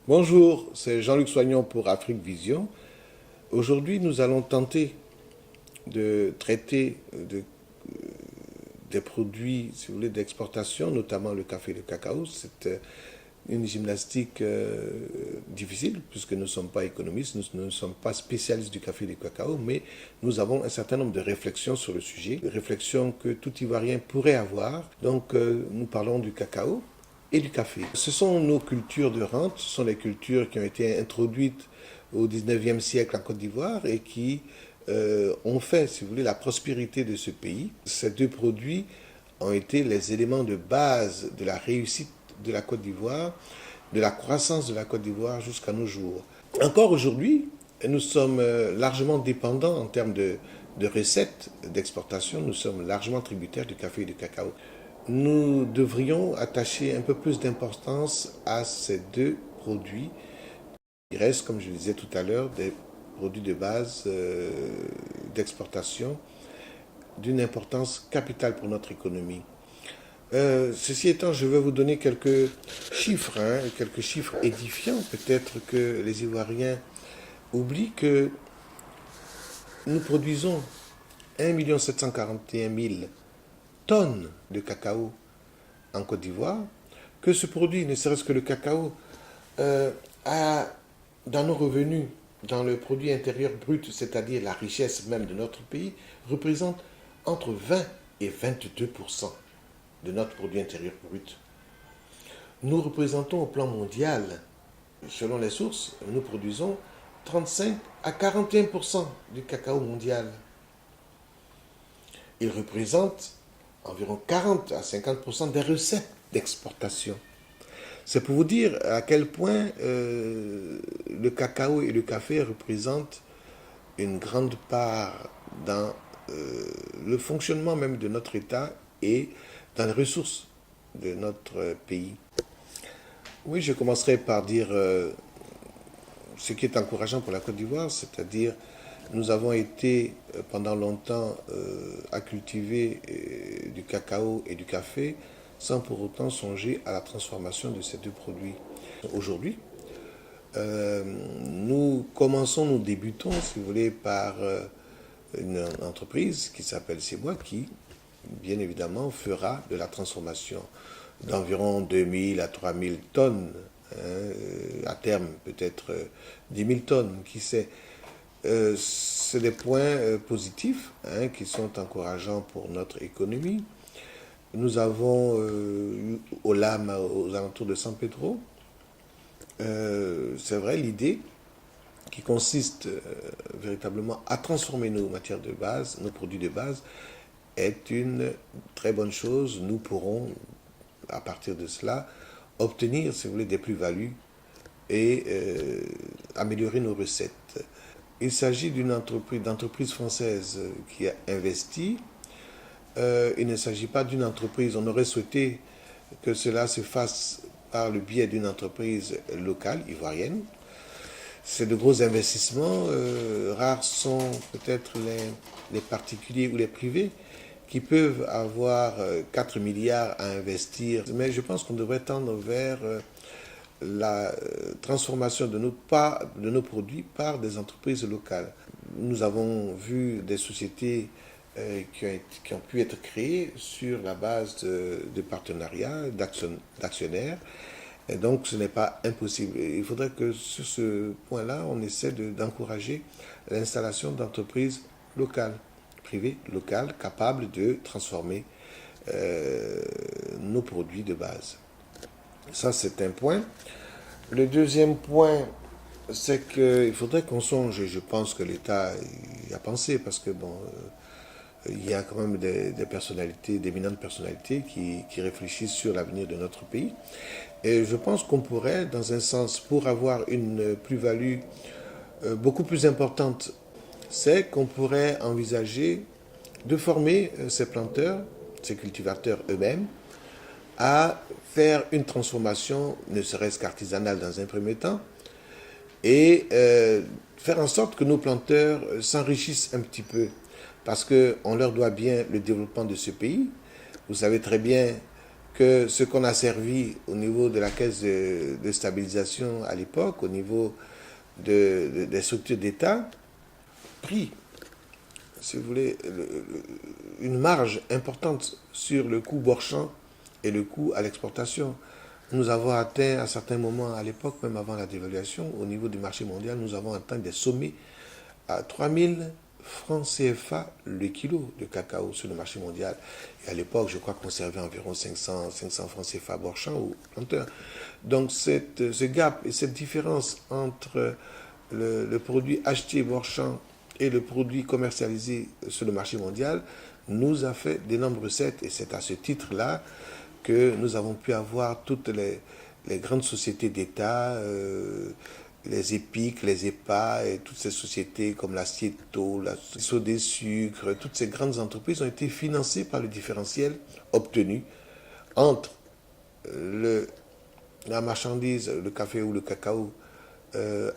Bonjour, c'est Jean-Luc Soignon pour Afrique Vision. Aujourd'hui, nous allons tenter de traiter des produits, si vous voulez, d'exportation, notamment le café et le cacao. C'est une gymnastique difficile, puisque nous ne sommes pas économistes, nous ne sommes pas spécialistes du café et du cacao, mais nous avons un certain nombre de réflexions sur le sujet, des réflexions que tout Ivoirien pourrait avoir. Donc, nous parlons du cacao et du café. Ce sont nos cultures de rente, ce sont les cultures qui ont été introduites au 19e siècle en Côte d'Ivoire et qui ont fait, si vous voulez, la prospérité de ce pays. Ces deux produits ont été les éléments de base de la réussite de la Côte d'Ivoire, de la croissance de la Côte d'Ivoire jusqu'à nos jours. Encore aujourd'hui, nous sommes largement dépendants en termes de recettes d'exportation, nous sommes largement tributaires du café et du cacao. Nous devrions attacher un peu plus d'importance à ces deux produits. Il reste, comme je le disais tout à l'heure, des produits de base d'exportation d'une importance capitale pour notre économie. Ceci étant, je vais vous donner quelques chiffres édifiants. Peut-être que les Ivoiriens oublient que nous produisons 1 741 000 tonnes de cacao en Côte d'Ivoire, que ce produit, ne serait-ce que le cacao, a dans nos revenus, dans le produit intérieur brut, c'est-à-dire la richesse même de notre pays, représente entre 20 et 22% de notre produit intérieur brut. Nous représentons au plan mondial, selon les sources, nous produisons 35 à 41% du cacao mondial. Il représente environ 40 à 50% des recettes d'exportation. C'est pour vous dire à quel point le cacao et le café représentent une grande part dans le fonctionnement même de notre État et dans les ressources de notre pays. Oui, je commencerai par dire ce qui est encourageant pour la Côte d'Ivoire, c'est-à-dire nous avons été pendant longtemps à cultiver du cacao et du café sans pour autant songer à la transformation de ces deux produits. Aujourd'hui, nous débutons, si vous voulez, par une entreprise qui s'appelle Sebois qui, bien évidemment, fera de la transformation d'environ 2000 à 3000 tonnes, à terme peut-être 10 000 tonnes, qui sait. C'est des points positifs qui sont encourageants pour notre économie. Nous avons au LAM, aux alentours de San Pedro, c'est vrai, l'idée qui consiste véritablement à transformer nos matières de base, nos produits de base, est une très bonne chose. Nous pourrons, à partir de cela, obtenir, si vous voulez, des plus-values et améliorer nos recettes. Il s'agit d'entreprise française qui a investi. Il ne s'agit pas d'une entreprise. On aurait souhaité que cela se fasse par le biais d'une entreprise locale, ivoirienne. C'est de gros investissements. Rares sont peut-être les particuliers ou les privés qui peuvent avoir 4 milliards à investir. Mais je pense qu'on devrait tendre vers la transformation de nos produits par des entreprises locales. Nous avons vu des sociétés qui ont pu être créées sur la base de partenariats, d'actionnaires. Et donc ce n'est pas impossible. Il faudrait que sur ce point-là, on essaie d'encourager l'installation d'entreprises locales, privées, locales, capables de transformer nos produits de base. Ça, c'est un point. Le deuxième point, c'est qu'il faudrait qu'on songe, et je pense que l'État y a pensé, parce que bon, il y a quand même des personnalités, d'éminentes personnalités qui réfléchissent sur l'avenir de notre pays. Et je pense qu'on pourrait, dans un sens, pour avoir une plus-value beaucoup plus importante, c'est qu'on pourrait envisager de former ces planteurs, ces cultivateurs eux-mêmes, à faire une transformation, ne serait-ce qu'artisanale dans un premier temps, et faire en sorte que nos planteurs s'enrichissent un petit peu, parce qu'on leur doit bien le développement de ce pays. Vous savez très bien que ce qu'on a servi au niveau de la caisse de stabilisation à l'époque, au niveau des structures d'État, pris, si vous voulez, une marge importante sur le coût Borchamp et le coût à l'exportation. Nous avons atteint à certains moments à l'époque, même avant la dévaluation, au niveau du marché mondial, nous avons atteint des sommets à 3000 francs CFA le kilo de cacao sur le marché mondial. Et à l'époque, je crois qu'on servait environ 500 francs CFA Borchamp ou planteur. Donc ce gap et cette différence entre le produit acheté Borchamp et le produit commercialisé sur le marché mondial nous a fait d'énormes recettes. Et c'est à ce titre-là que nous avons pu avoir toutes les grandes sociétés d'État, les EPIC, les EPA et toutes ces sociétés comme la Cieto, la Sodé Sucre, toutes ces grandes entreprises ont été financées par le différentiel obtenu entre la marchandise, le café ou le cacao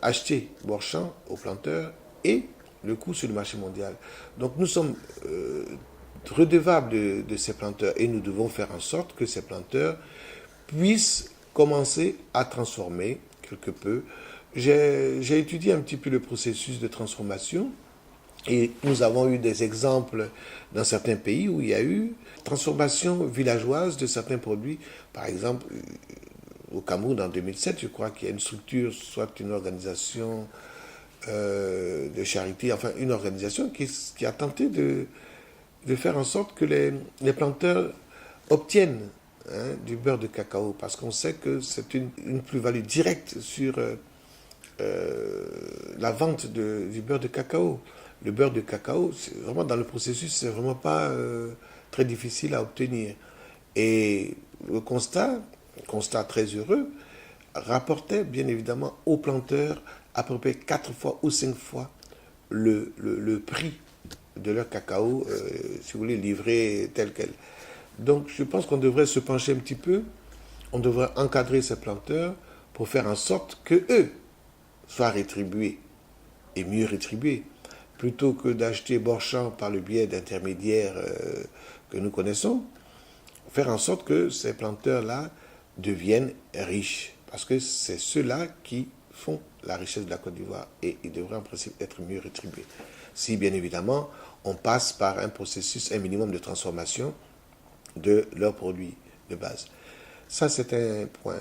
acheté Borchamp aux planteurs et le coût sur le marché mondial. Donc nous sommes redevables de ces planteurs et nous devons faire en sorte que ces planteurs puissent commencer à transformer quelque peu. J'ai étudié un petit peu le processus de transformation et nous avons eu des exemples dans certains pays où il y a eu transformation villageoise de certains produits. Par exemple, au Cameroun en 2007, je crois qu'il y a une structure, soit une organisation de charité, enfin une organisation qui a tenté de faire en sorte que les planteurs obtiennent du beurre de cacao, parce qu'on sait que c'est une plus-value directe sur la vente du beurre de cacao. Le beurre de cacao, vraiment dans le processus, c'est vraiment pas très difficile à obtenir. Et le constat très heureux, rapportait bien évidemment aux planteurs à peu près 4 fois ou 5 fois le prix de leur cacao, si vous voulez, livré tel quel. Donc je pense qu'on devrait se pencher un petit peu, on devrait encadrer ces planteurs pour faire en sorte que eux soient rétribués et mieux rétribués, plutôt que d'acheter Borchamp par le biais d'intermédiaires que nous connaissons, faire en sorte que ces planteurs-là deviennent riches, parce que c'est ceux-là qui font la richesse de la Côte d'Ivoire et ils devraient en principe être mieux rétribués. Si bien évidemment on passe par un processus, un minimum de transformation de leurs produits de base. Ça c'est un point.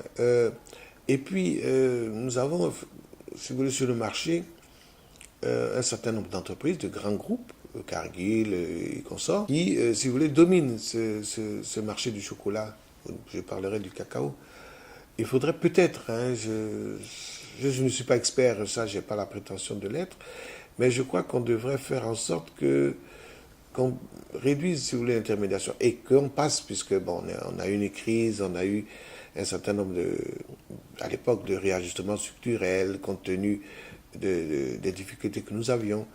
Et puis nous avons, si vous voulez, sur le marché un certain nombre d'entreprises, de grands groupes, Cargill et consorts, qui, si vous voulez, dominent ce marché du chocolat. Je parlerai du cacao. Il faudrait peut-être, je ne suis pas expert, ça, je n'ai pas la prétention de l'être, mais je crois qu'on devrait faire en sorte qu'on réduise, si vous voulez, l'intermédiation et qu'on passe, puisque bon, on a eu une crise, on a eu un certain nombre à l'époque, de réajustements structurels, compte tenu des difficultés que nous avions.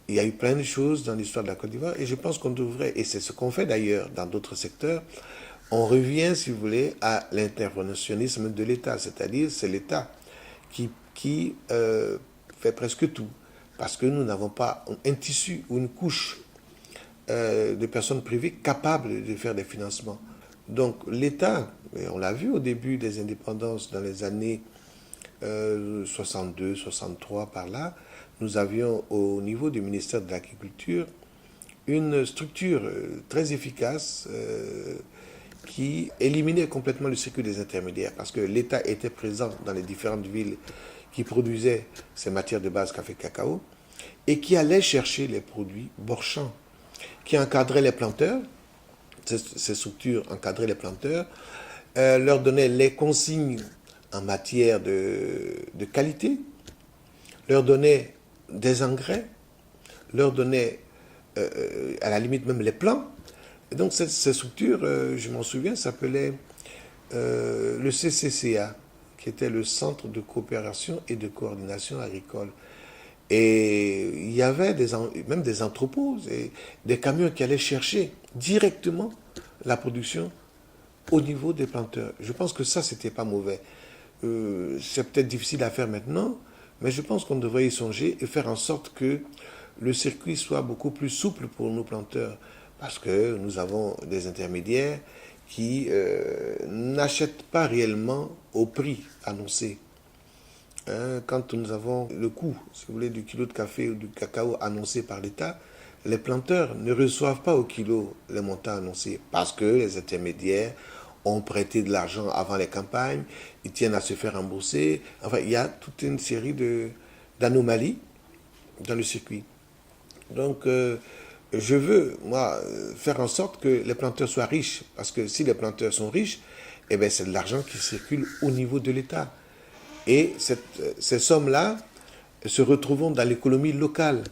Il y a eu plein de choses dans l'histoire de la Côte d'Ivoire et je pense qu'on devrait, et c'est ce qu'on fait d'ailleurs dans d'autres secteurs, on revient, si vous voulez, à l'interventionnisme de l'État, c'est-à-dire c'est l'État qui fait presque tout, parce que nous n'avons pas un tissu ou une couche de personnes privées capables de faire des financements. Donc l'État, on l'a vu au début des indépendances dans les années 62, 63 par là, nous avions au niveau du ministère de l'Agriculture une structure très efficace qui éliminait complètement le circuit des intermédiaires parce que l'État était présent dans les différentes villes qui produisaient ces matières de base café cacao et qui allait chercher les produits Borchamp, qui encadrait les planteurs, ces structures encadraient les planteurs, leur donnaient les consignes en matière de qualité, leur donnaient des engrais, leur donnaient à la limite même les plans. Et donc cette structure, je m'en souviens, s'appelait le CCCA, qui était le Centre de coopération et de coordination agricole. Et il y avait même des entrepôts, et des camions qui allaient chercher directement la production au niveau des planteurs. Je pense que ça, c'était pas mauvais. C'est peut-être difficile à faire maintenant, mais je pense qu'on devrait y songer et faire en sorte que le circuit soit beaucoup plus souple pour nos planteurs, parce que nous avons des intermédiaires qui n'achètent pas réellement au prix annoncé. Hein, quand nous avons le coût, si vous voulez, du kilo de café ou du cacao annoncé par l'État, les planteurs ne reçoivent pas au kilo les montants annoncés parce que les intermédiaires ont prêté de l'argent avant les campagnes, ils tiennent à se faire rembourser. Enfin, il y a toute une série d'anomalies dans le circuit. Donc, je veux, moi, faire en sorte que les planteurs soient riches. Parce que si les planteurs sont riches, eh bien, c'est de l'argent qui circule au niveau de l'État. Et ces sommes-là se retrouveront dans l'économie locale.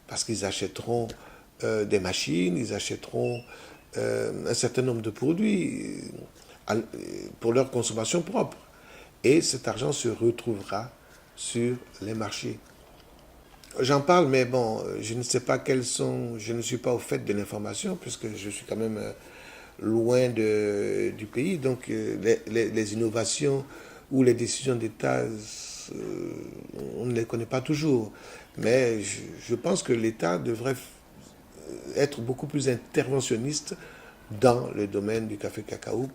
Parce qu'ils achèteront des machines, ils achèteront un certain nombre de produits pour leur consommation propre. Et cet argent se retrouvera sur les marchés. J'en parle, mais bon, je ne sais pas quels sont, je ne suis pas au fait de l'information, puisque je suis quand même loin du pays. Donc, les innovations ou les décisions d'État, on ne les connaît pas toujours. Mais je pense que l'État devrait être beaucoup plus interventionniste dans le domaine du café-cacao,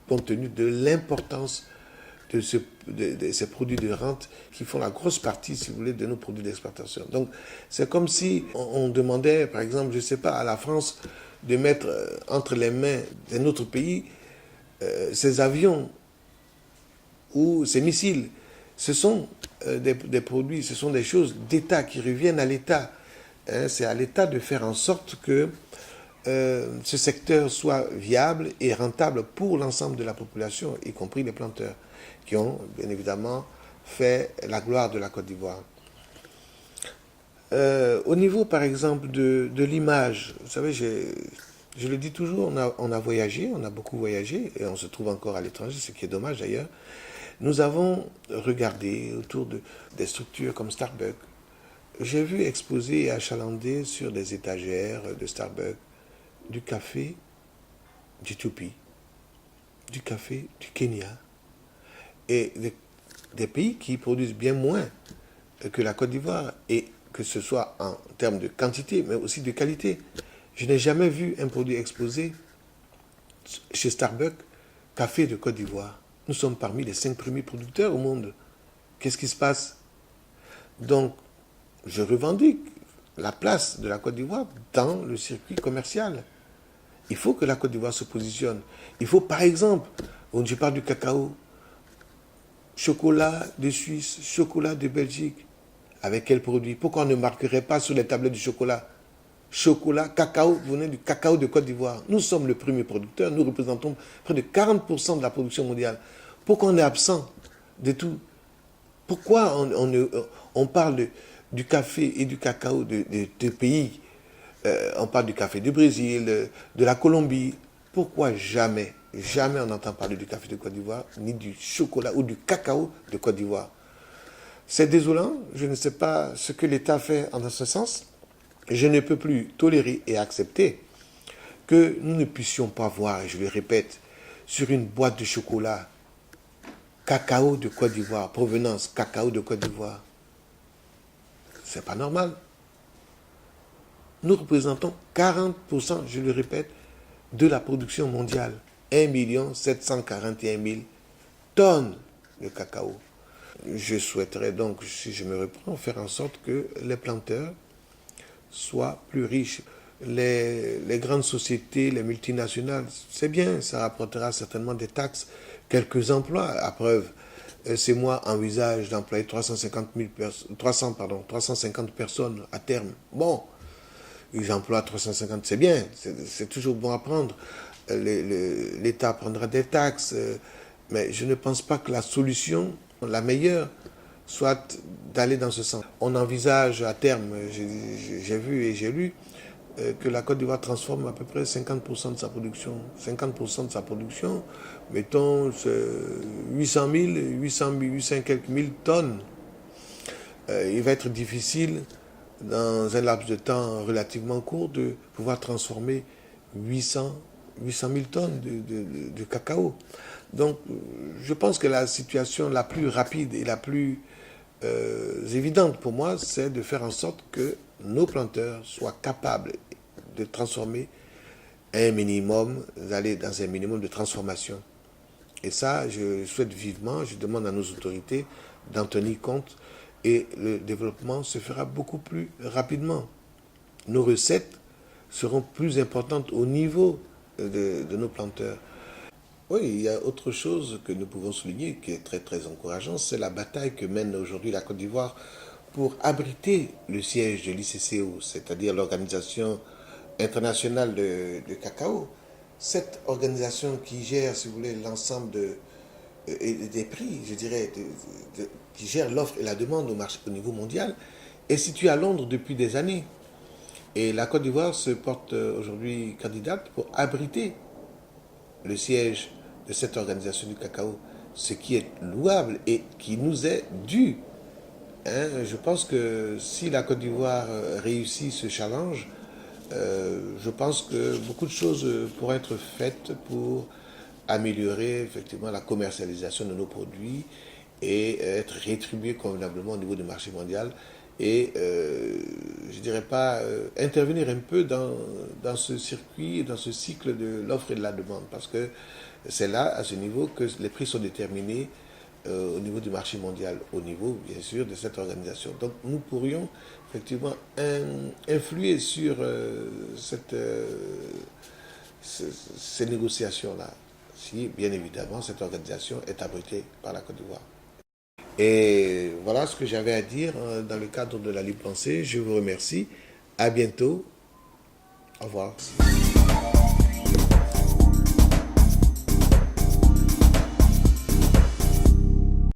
compte tenu de l'importance de ces produits de rente qui font la grosse partie, si vous voulez, de nos produits d'exportation. Donc, c'est comme si on demandait, par exemple, je ne sais pas, à la France de mettre entre les mains d'un autre pays ses avions ou ses missiles. Ce sont des produits, ce sont des choses d'État qui reviennent à l'État. Hein, c'est à l'État de faire en sorte que ce secteur soit viable et rentable pour l'ensemble de la population, y compris les planteurs, qui ont bien évidemment fait la gloire de la Côte d'Ivoire. Au niveau, par exemple, de l'image, vous savez, je le dis toujours, on a voyagé, on a beaucoup voyagé, et on se trouve encore à l'étranger, ce qui est dommage d'ailleurs. Nous avons regardé autour des structures comme Starbucks. J'ai vu exposer et achalander sur des étagères de Starbucks du café d'Éthiopie, du café du Kenya, et des pays qui produisent bien moins que la Côte d'Ivoire, et que ce soit en termes de quantité, mais aussi de qualité. Je n'ai jamais vu un produit exposé chez Starbucks, café de Côte d'Ivoire. Nous sommes parmi les 5 premiers producteurs au monde. Qu'est-ce qui se passe? Donc, je revendique la place de la Côte d'Ivoire dans le circuit commercial. Il faut que la Côte d'Ivoire se positionne. Il faut, par exemple, je parle du cacao, chocolat de Suisse, chocolat de Belgique. Avec quel produit? Pourquoi on ne marquerait pas sur les tablettes du chocolat? Chocolat, cacao, venez du cacao de Côte d'Ivoire. Nous sommes le premier producteur, nous représentons près de 40% de la production mondiale. Pourquoi on est absent de tout? Pourquoi on parle du café et du cacao de pays? On parle du café du Brésil, de la Colombie. Pourquoi jamais on n'entend parler du café de Côte d'Ivoire, ni du chocolat ou du cacao de Côte d'Ivoire? C'est désolant, je ne sais pas ce que l'État fait en ce sens. Je ne peux plus tolérer et accepter que nous ne puissions pas voir, et je le répète, sur une boîte de chocolat, cacao de Côte d'Ivoire, provenance cacao de Côte d'Ivoire. C'est pas normal. Nous représentons 40%, je le répète, de la production mondiale. 1 741 000 tonnes de cacao. Je souhaiterais donc, si je me reprends, faire en sorte que les planteurs soient plus riches. Les grandes sociétés, les multinationales, c'est bien, ça rapportera certainement des taxes, quelques emplois. À preuve, ces mois envisagent d'employer 350 personnes à terme. Bon, ils emploient 350, c'est bien, c'est toujours bon à prendre. L'État prendra des taxes, mais je ne pense pas que la solution, la meilleure, soit d'aller dans ce sens. On envisage à terme, j'ai vu et j'ai lu, que la Côte d'Ivoire transforme à peu près 50% de sa production. 50% de sa production, mettons 800 000, 800 quelques mille tonnes. Il va être difficile, dans un laps de temps relativement court, de pouvoir transformer 800 000 tonnes de cacao. Donc, je pense que la situation la plus rapide et la plus évidente pour moi, c'est de faire en sorte que nos planteurs soient capables de transformer un minimum, d'aller dans un minimum de transformation. Et ça, je souhaite vivement, je demande à nos autorités d'en tenir compte et le développement se fera beaucoup plus rapidement. Nos recettes seront plus importantes au niveau de nos planteurs. Oui, il y a autre chose que nous pouvons souligner qui est très très encourageant, c'est la bataille que mène aujourd'hui la Côte d'Ivoire pour abriter le siège de l'ICCO, c'est-à-dire l'Organisation internationale de cacao. Cette organisation qui gère, si vous voulez, l'ensemble des prix, je dirais, qui gère l'offre et la demande au marché au niveau mondial, est située à Londres depuis des années. Et la Côte d'Ivoire se porte aujourd'hui candidate pour abriter le siège de cette organisation du cacao, ce qui est louable et qui nous est dû. Hein, je pense que si la Côte d'Ivoire réussit ce challenge, je pense que beaucoup de choses pourraient être faites pour améliorer effectivement la commercialisation de nos produits et être rétribués convenablement au niveau du marché mondial et je dirais pas intervenir un peu dans ce circuit, dans ce cycle de l'offre et de la demande parce que c'est là, à ce niveau, que les prix sont déterminés au niveau du marché mondial, au niveau, bien sûr, de cette organisation. Donc, nous pourrions effectivement influer sur ces négociations-là, si, bien évidemment, cette organisation est abritée par la Côte d'Ivoire. Et voilà ce que j'avais à dire dans le cadre de la libre pensée. Je vous remercie. À bientôt. Au revoir.